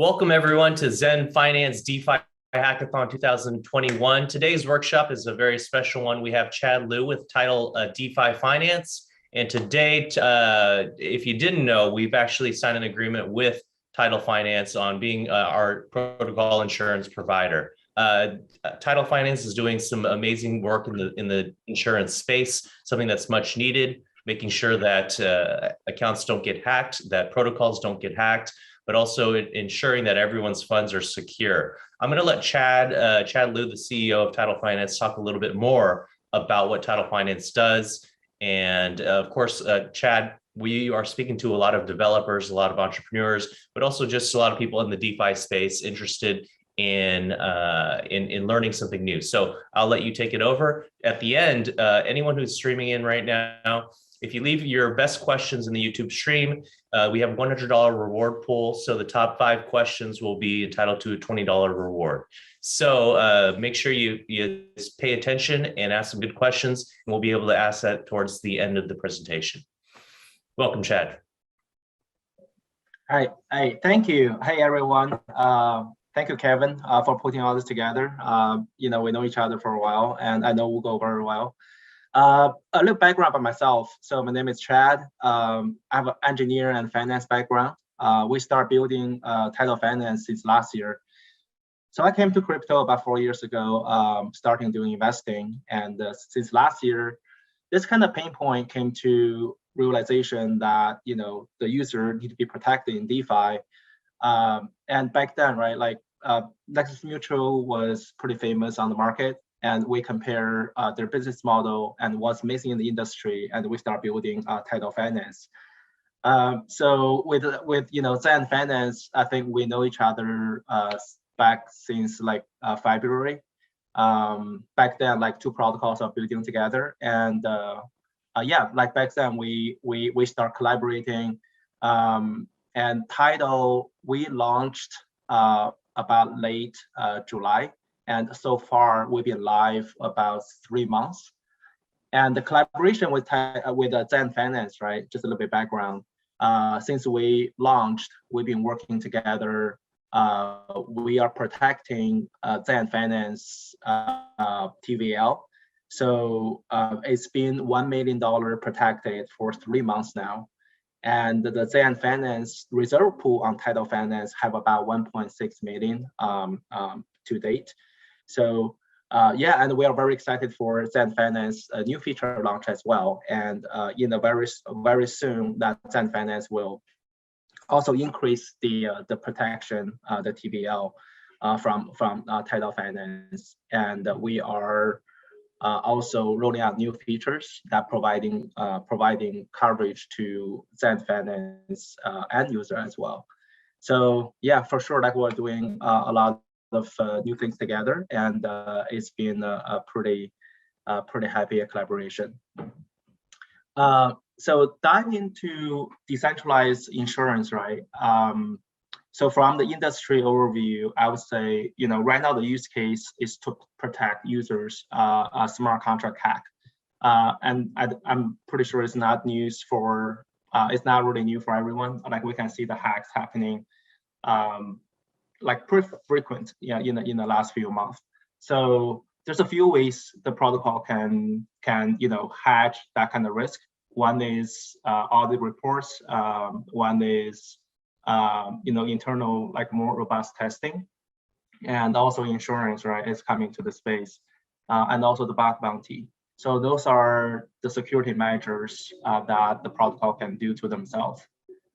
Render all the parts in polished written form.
Welcome everyone to Xend Finance DeFi Hackathon 2021. Today's workshop is a very special one. We have Chad Liu with Tidal DeFi Finance. And today, if you didn't know, we've actually signed an agreement with Tidal Finance on being our protocol insurance provider. Tidal Finance is doing some amazing work in the insurance space, something that's much needed, making sure that accounts don't get hacked, that protocols don't get hacked, but also ensuring that everyone's funds are secure. I'm going to let Chad Liu, the CEO of Tidal Finance, talk a little bit more about what Tidal Finance does. And of course, Chad, we are speaking to a lot of developers, a lot of entrepreneurs, but also just a lot of people in the DeFi space interested in learning something new. So I'll let you take it over. At the end, anyone who's streaming in right now, if you leave your best questions in the YouTube stream, we have a $100 reward pool. So the top 5 questions will be entitled to a $20 reward. So make sure you pay attention and ask some good questions, and we'll be able to ask that towards the end of the presentation. Welcome, Chad. Hi, thank you. Hey, everyone. Thank you, Kevin, for putting all this together. We know each other for a while, and I know we'll go very well. A little background about myself. So my name is Chad. I have an engineer and finance background. We started building Tidal Finance since last year. So I came to crypto about 4 years ago, starting doing investing. And since last year, this kind of pain point came to realization that the user need to be protected in DeFi. And back then, right, Lexus Mutual was pretty famous on the market. And we compare their business model and what's missing in the industry, and we start building Tidal Finance. So with Xend Finance, I think we know each other back since February. Back then, 2 protocols are building together, and back then we start collaborating. And Tidal we launched about late July. And so far, we've been live about 3 months. And the collaboration with Xend Finance, right? Just a little bit background. Since we launched, we've been working together. We are protecting Xend Finance TVL. So it's been $1 million protected for 3 months now. And the Xend Finance reserve pool on Tidal Finance have about 1.6 million to date. So and we are very excited for Xend Finance new feature launch as well. And very soon that Xend Finance will also increase the protection, the TVL from Tidal Finance. And we are also rolling out new features that providing coverage to Xend Finance end user as well. So yeah, for sure, we're doing a lot of new things together, and it's been a pretty happy collaboration. So dive into decentralized insurance, right? So from the industry overview, I would say right now the use case is to protect users a smart contract hack, and I'm pretty sure it's not news for it's not really new for everyone. We can see the hacks happening. Pretty frequent, in the last few months. So there's a few ways the protocol can hedge that kind of risk. One is audit reports. One is internal more robust testing, and also insurance, right, is coming to the space, and also the bug bounty. So those are the security measures that the protocol can do to themselves,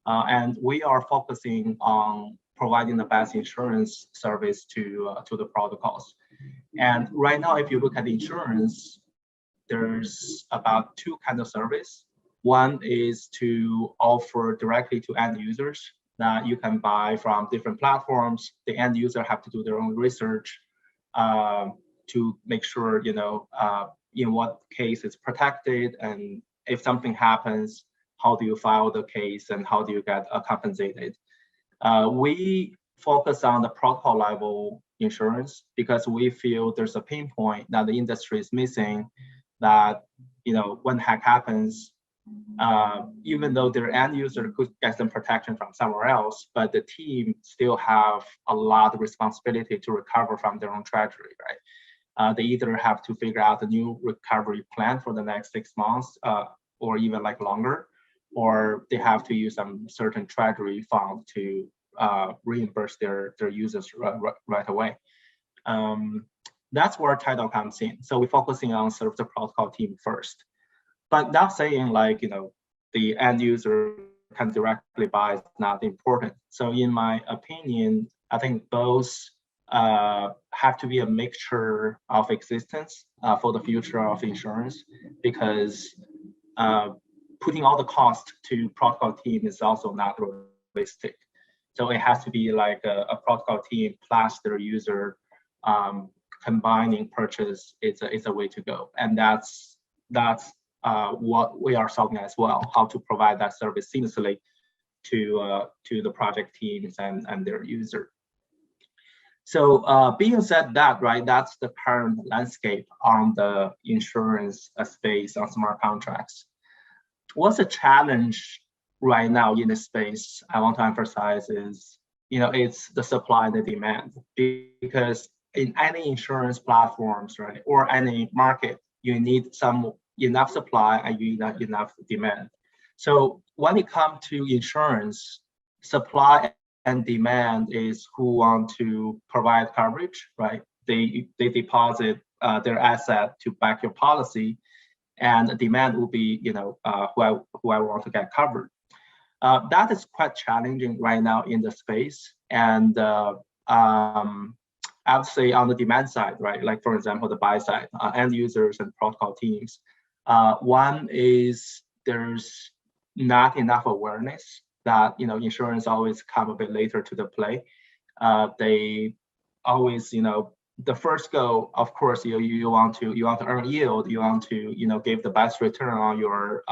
and we are focusing on providing the best insurance service to the protocols. And right now, if you look at the insurance, there's about 2 kinds of service. One is to offer directly to end users that you can buy from different platforms. The end user have to do their own research to make sure in what case it's protected, and if something happens, how do you file the case and how do you get compensated. We focus on the protocol level insurance because we feel there's a pain point that the industry is missing, that when hack happens, even though their end user could get some protection from somewhere else, but the team still have a lot of responsibility to recover from their own treasury, right? They either have to figure out a new recovery plan for the next 6 months, or even like longer, or they have to use some certain treasury fund to reimburse their users right away. That's where Tidal comes in. So we're focusing on serve the protocol team first, but not saying like, the end user can directly buy is not important. So in my opinion, I think both have to be a mixture of existence for the future of insurance, because putting all the cost to protocol team is also not realistic. So it has to be like a protocol team plus their user combining purchase is a way to go, and that's what we are solving as well, how to provide that service seamlessly to the project teams and their user. So being said that, right, that's the current landscape on the insurance space on smart contracts. What's the challenge right now in this space I want to emphasize is, it's the supply and the demand, because in any insurance platforms, right, or any market, you need enough supply and you need enough demand. So when it comes to insurance, supply and demand is who want to provide coverage, right? They deposit their asset to back your policy, and the demand will be, who I want to get covered. That is quite challenging right now in the space, and I would say on the demand side, right? Like for example, the buy side, end users and protocol teams. One is there's not enough awareness that insurance always come a bit later to the play. They always, the first goal, of course, you want to earn yield, you want to give the best return on your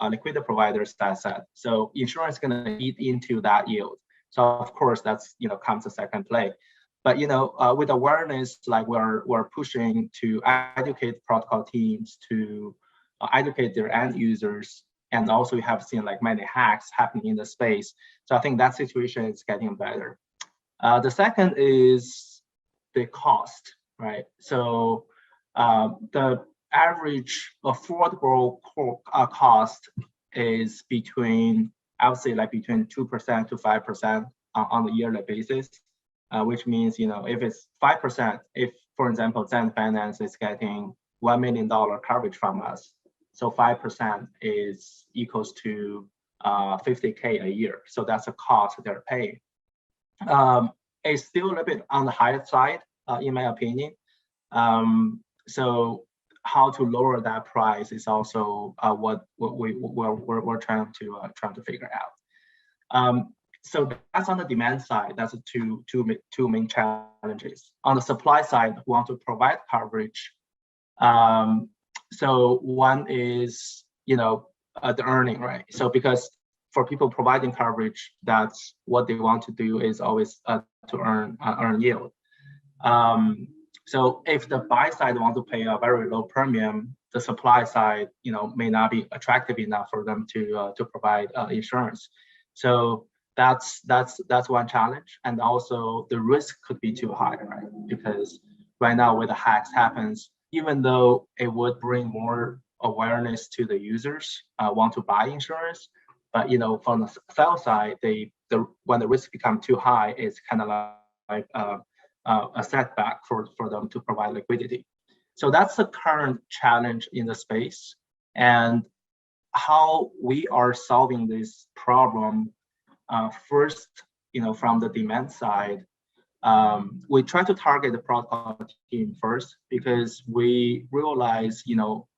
liquidity provider's asset. So insurance is going to eat into that yield. So of course that's comes a second play. But with awareness, like we're pushing to educate protocol teams to educate their end users, and also we have seen like many hacks happening in the space. So I think that situation is getting better. The second is the cost, right? So the average affordable cost is between, I would say, like between 2% to 5% on a yearly basis, which means, if it's 5%, if, for example, Xend Finance is getting $1 million coverage from us, so 5% is equals to $50K a year. So that's a cost they're paying. It's still a little bit on the higher side, in my opinion. So how to lower that price is also what we're trying to figure out. So that's on the demand side. That's two main challenges. On the supply side, we want to provide coverage. So one is the earning, right? So because for people providing coverage, that's what they want to do is always to earn yield. So if the buy side want to pay a very low premium, the supply side, may not be attractive enough for them to provide insurance. So that's one challenge, and also the risk could be too high, right? Because right now, where the hacks happens, even though it would bring more awareness to the users want to buy insurance, but from the sell side, when the risk becomes too high, it's kind of like a setback for them to provide liquidity. So that's the current challenge in the space, and how we are solving this problem. First, from the demand side, we try to target the protocol team first, because we realize,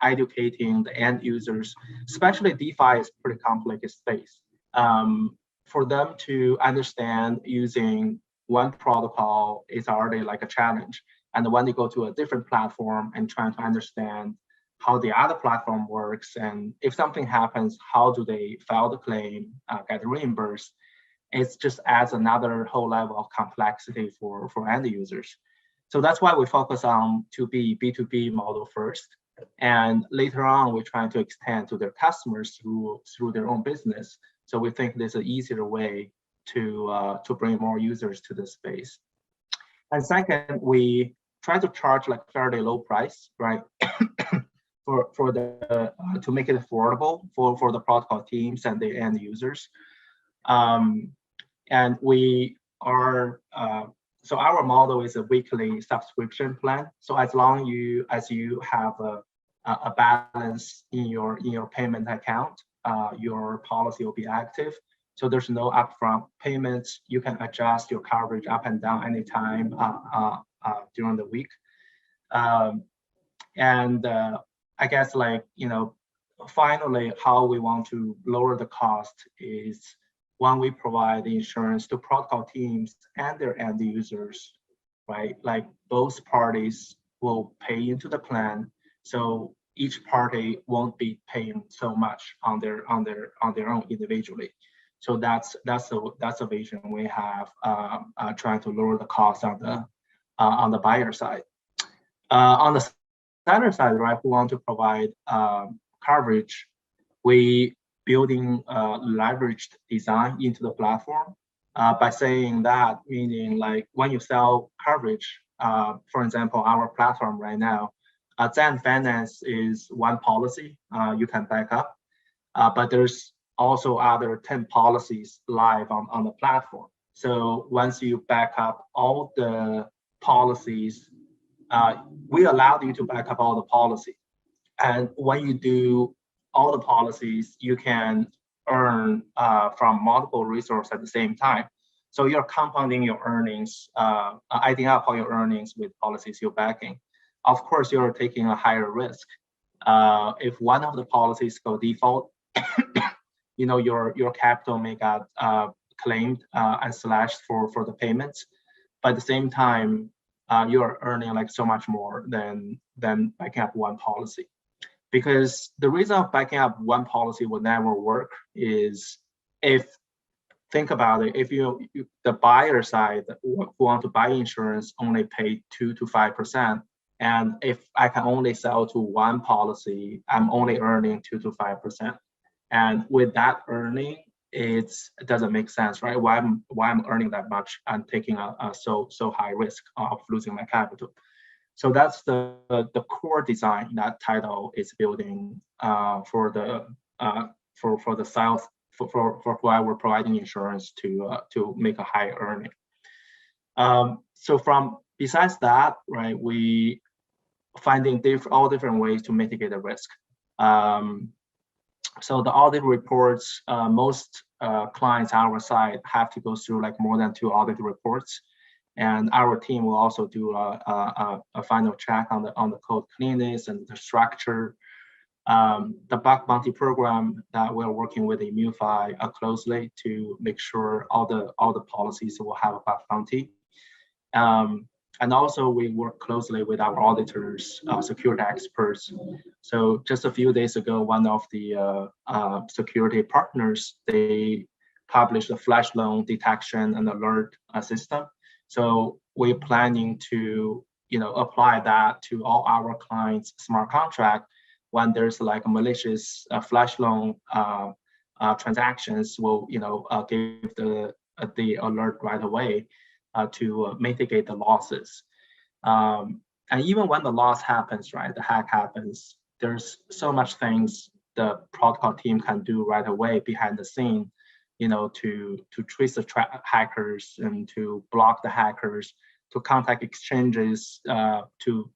educating the end users, especially DeFi is pretty complex space. For them to understand using one protocol is already like a challenge. And when they go to a different platform and trying to understand how the other platform works, and if something happens, how do they file the claim, get reimbursed, it just adds another whole level of complexity for end users. So that's why we focus on B2B model first. And later on, we're trying to extend to their customers through their own business. So we think there's an easier way to bring more users to the space. And second, we try to charge like fairly low price, right? for the to make it affordable for the protocol teams and the end users. And we are so our model is a weekly subscription plan. So as long as you have a balance in your payment account, your policy will be active. So there's no upfront payments. You can adjust your coverage up and down anytime during the week. I guess, like, finally, how we want to lower the cost is when we provide the insurance to protocol teams and their end users, right? Like, both parties will pay into the plan, so each party won't be paying so much on their own individually. So that's a vision we have, trying to lower the cost on the buyer side. On the seller side, right, we want to provide coverage. We building leveraged design into the platform. By saying that, meaning like when you sell coverage, for example, our platform right now, Xend Finance is one policy you can back up, but there's also other 10 policies live on the platform. So once you back up all the policies, we allowed you to back up all the policy. And when you do all the policies, you can earn from multiple resources at the same time. So you're compounding your earnings, adding up all your earnings with policies you're backing. Of course, you're taking a higher risk. If one of the policies go default, your capital may get claimed and slashed for the payments. But at the same time, you're earning like so much more than backing up one policy. Because the reason of backing up one policy would never work is, think about it, if the buyer side who want to buy insurance only pay 2 to 5%, and if I can only sell to one policy, I'm only earning 2 to 5%. And with that earning, it doesn't make sense, right? Why I'm earning that much and taking a so high risk of losing my capital. So that's the core design that Tidal is building for the South, for why we're providing insurance to make a high earning. So besides that, right, we finding all different ways to mitigate the risk. So the audit reports, most clients on our side have to go through like more than 2 audit reports. And our team will also do a final check on the code cleanness and the structure. The bug bounty program that we're working with Immufy closely to make sure all the policies will have a bug bounty. And also we work closely with our auditors, security experts. So just a few days ago, one of the security partners, they published a flash loan detection and alert system. So we're planning to, apply that to all our clients' smart contract. When there's like a malicious flash loan transactions, will give the alert right away to mitigate the losses. And even when the loss happens, right, the hack happens, there's so much things the protocol team can do right away behind the scene, to trace the hackers and to block the hackers, to contact exchanges, to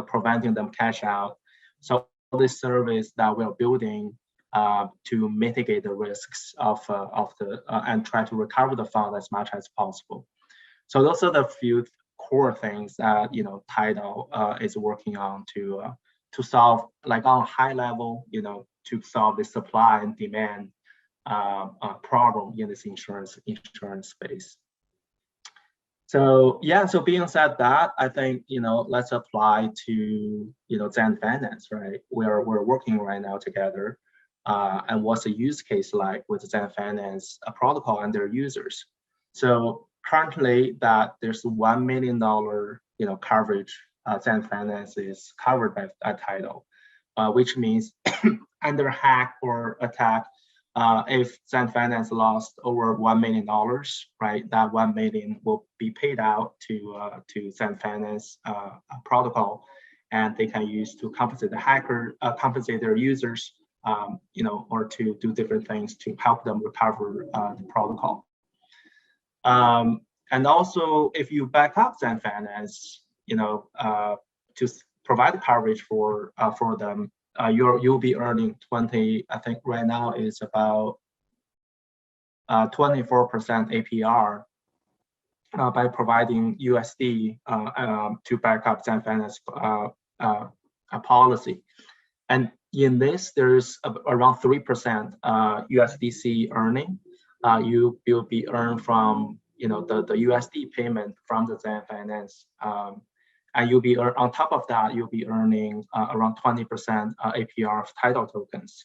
preventing them cash out. So this service that we're building to mitigate the risks of the and try to recover the fund as much as possible. So those are the few core things that Tidal is working on to solve, like on a high level, to solve the supply and demand problem in this insurance space. So yeah, so being said that, I think let's apply to Xend Finance, right? We're working right now together, and what's the use case like with Xend Finance, a protocol and their users. So currently, that there's $1 million coverage Xend Finance is covered by Tidal. which means under hack or attack, if Xend Finance lost over $1 million, right, that 1 million will be paid out to Xend Finance protocol, and they can use to compensate the hacker, compensate their users, or to do different things to help them recover the protocol. And also, if you back up Xend Finance, to provide coverage for them, you'll be earning 20. I think right now is about 24% APR by providing USD to back up Xend Finance policy. And in this, there's around 3% USDC earning. You'll be earned from the USD payment from the Xend Finance. And you'll be on top of that, you'll be earning around 20% APR of Tidal tokens.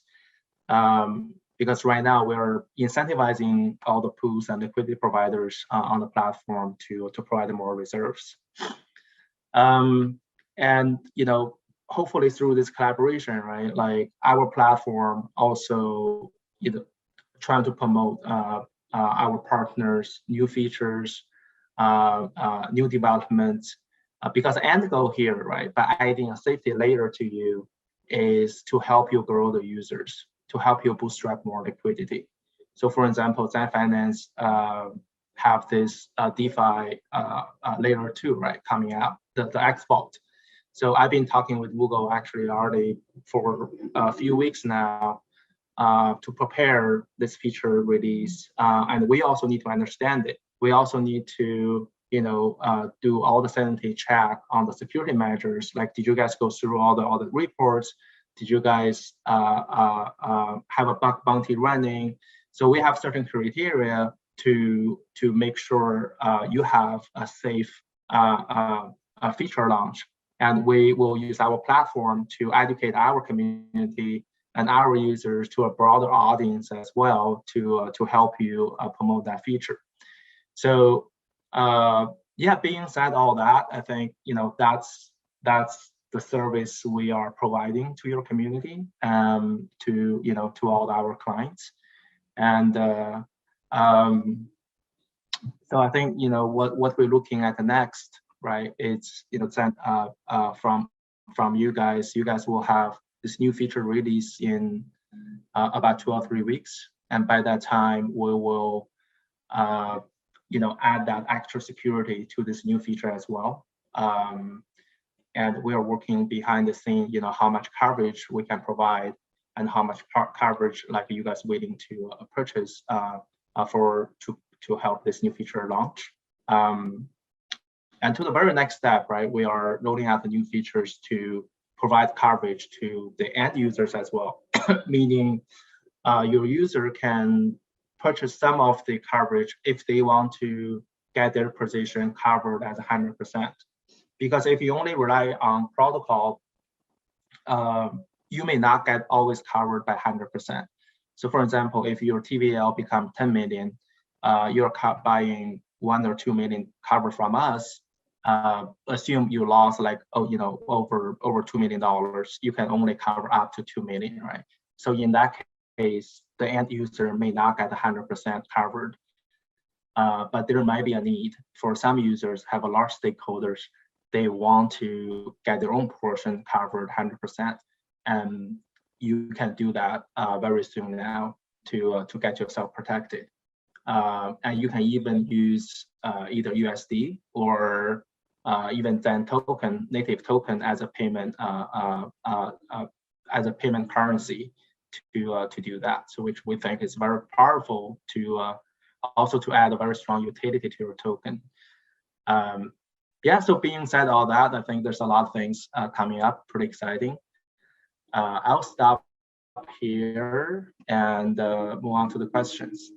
Because right now we're incentivizing all the pools and liquidity providers on the platform to provide more reserves. And hopefully through this collaboration, right, like our platform also trying to promote our partners, new features, new developments. Because the end goal here, right, by adding a safety layer to you is to help you grow the users, to help you bootstrap more liquidity. So for example, Xend Finance have this DeFi layer 2, right, coming out, the export. So I've been talking with Google actually already for a few weeks now to prepare this feature release. And we also need to understand it. We also need to do all the sanity check on the security measures. Like, did you guys go through all the reports? Did you guys have a bug bounty running? So we have certain criteria to make sure you have a safe feature launch. And we will use our platform to educate our community and our users to a broader audience as well to help you promote that feature. So yeah, being said all that, I think that's the service we are providing to your community, to all our clients, and so I think what we're looking at the next, right? It's from you guys. You guys will have this new feature release in about 2 or 3 weeks, and by that time we will add that extra security to this new feature as well. And we are working behind the scene, how much coverage we can provide and how much coverage like you guys waiting to purchase to help this new feature launch. And to the very next step, right, we are rolling out the new features to provide coverage to the end users as well, meaning your user can purchase some of the coverage if they want to get their position covered as 100%. Because if you only rely on protocol, you may not get always covered by 100%. So for example, if your TVL become 10 million, you're buying 1 or 2 million cover from us. Assume you lost like over $2 million, you can only cover up to 2 million, right? So in that case, the end user may not get 100% covered, but there might be a need for some users have a large stakeholders. They want to get their own portion covered 100%, and you can do that very soon now to get yourself protected. And you can even use either USD or even Xend token, native token as a payment currency to do that. So which we think is very powerful to also to add a very strong utility to your token. Yeah, so being said all that, I think there's a lot of things coming up, pretty exciting. I'll stop here and move on to the questions.